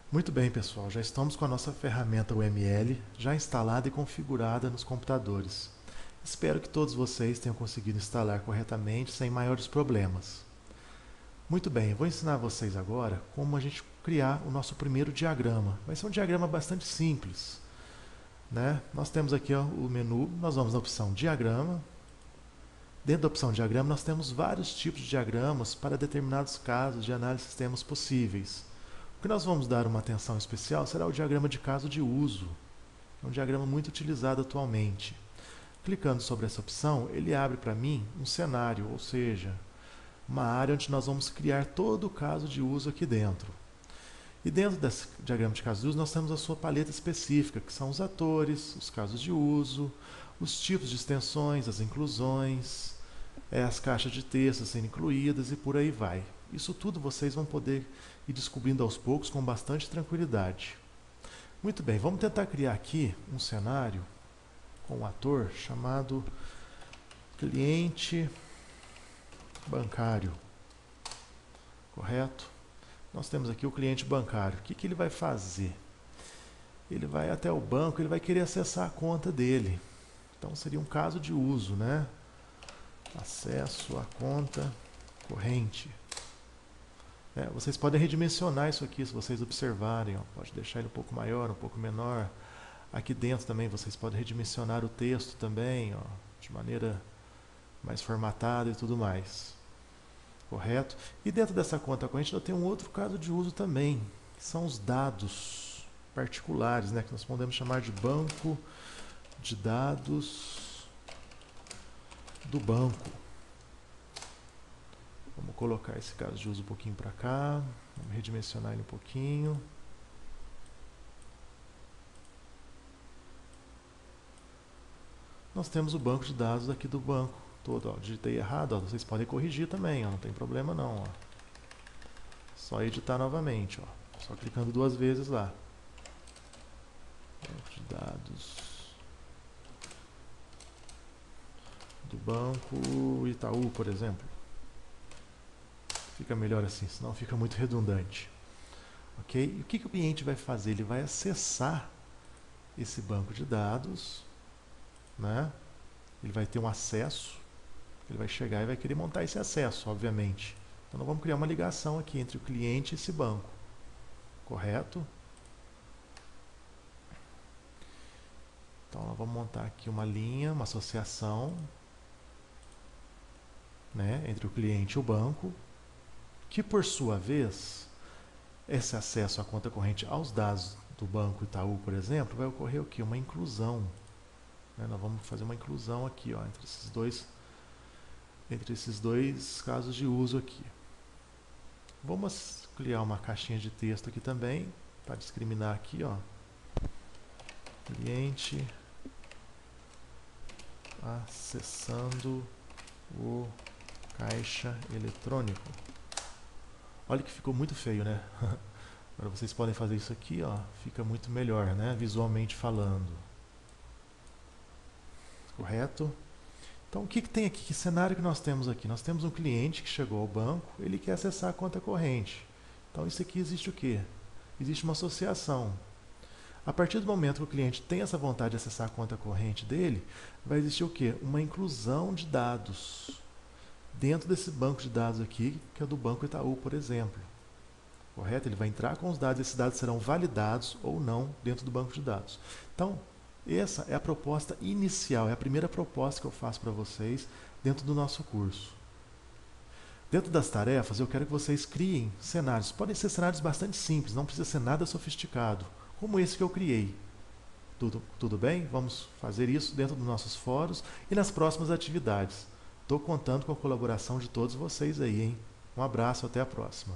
Muito bem, pessoal, já estamos com a nossa ferramenta UML já instalada e configurada nos computadores. Espero que todos vocês tenham conseguido instalar corretamente sem maiores problemas. Muito bem, eu vou ensinar vocês agora como a gente criar o nosso primeiro diagrama. Vai ser um diagrama bastante simples, né? Nós temos aqui o menu, nós vamos na opção Diagrama. Dentro da opção Diagrama, nós temos vários tipos de diagramas para determinados casos de análise de sistemas possíveis. O que nós vamos dar uma atenção especial será o diagrama de caso de uso. É um diagrama muito utilizado atualmente. Clicando sobre essa opção, ele abre para mim um cenário, ou seja, uma área onde nós vamos criar todo o caso de uso aqui dentro. E dentro desse diagrama de caso de uso, nós temos a sua paleta específica, que são os atores, os casos de uso, os tipos de extensões, as inclusões, as caixas de texto a serem incluídas e por aí vai. Isso tudo vocês vão poder ir descobrindo aos poucos com bastante tranquilidade. Muito bem, vamos tentar criar aqui um cenário com um ator chamado cliente bancário. Correto? Nós temos aqui o cliente bancário. O que ele vai fazer? Ele vai até o banco, ele vai querer acessar a conta dele. Então seria um caso de uso, né? Acesso à conta corrente. Vocês podem redimensionar isso aqui, se vocês observarem. Ó. Pode deixar ele um pouco maior, um pouco menor. Aqui dentro também vocês podem redimensionar o texto também, ó, de maneira mais formatada e tudo mais. Correto? E dentro dessa conta corrente eu tenho um outro caso de uso também, que são os dados particulares, né, que nós podemos chamar de banco de dados do banco. Vamos colocar esse caso de uso um pouquinho para cá, vamos redimensionar ele um pouquinho. Nós temos o banco de dados aqui do banco todo. Ó, digitei errado, ó, vocês podem corrigir também, ó, não tem problema não. Ó. Só editar novamente, ó, só clicando 2 vezes lá. Banco de dados do banco Itaú, por exemplo. Fica melhor assim, senão fica muito redundante. Ok? E o que o cliente vai fazer? Ele vai acessar esse banco de dados, né? Ele vai ter um acesso, ele vai chegar e vai querer montar esse acesso, obviamente. Então nós vamos criar uma ligação aqui entre o cliente e esse banco. Correto? Então nós vamos montar aqui uma linha, uma associação, né, entre o cliente e o banco, que por sua vez, esse acesso à conta corrente aos dados do Banco Itaú, por exemplo, vai ocorrer o quê? Uma inclusão. Né? Nós vamos fazer uma inclusão aqui, ó, entre esses dois casos de uso aqui. Vamos criar uma caixinha de texto aqui também, para discriminar aqui, ó. Cliente acessando o caixa eletrônico. Olha que ficou muito feio, né? Agora vocês podem fazer isso aqui, ó, fica muito melhor, né? Visualmente falando. Correto? Então o que tem aqui? Que cenário que nós temos aqui? Nós temos um cliente que chegou ao banco, ele quer acessar a conta corrente. Então isso aqui existe o quê? Existe uma associação. A partir do momento que o cliente tem essa vontade de acessar a conta corrente dele, vai existir o quê? Uma inclusão de dados dentro desse banco de dados aqui, que é do Banco Itaú, por exemplo. Correto? Ele vai entrar com os dados, esses dados serão validados ou não dentro do banco de dados. Então, essa é a proposta inicial, é a primeira proposta que eu faço para vocês dentro do nosso curso. Dentro das tarefas, eu quero que vocês criem cenários. Podem ser cenários bastante simples, não precisa ser nada sofisticado, como esse que eu criei. Tudo bem? Vamos fazer isso dentro dos nossos fóruns e nas próximas atividades. Estou contando com a colaboração de todos vocês aí, hein? Um abraço, até a próxima.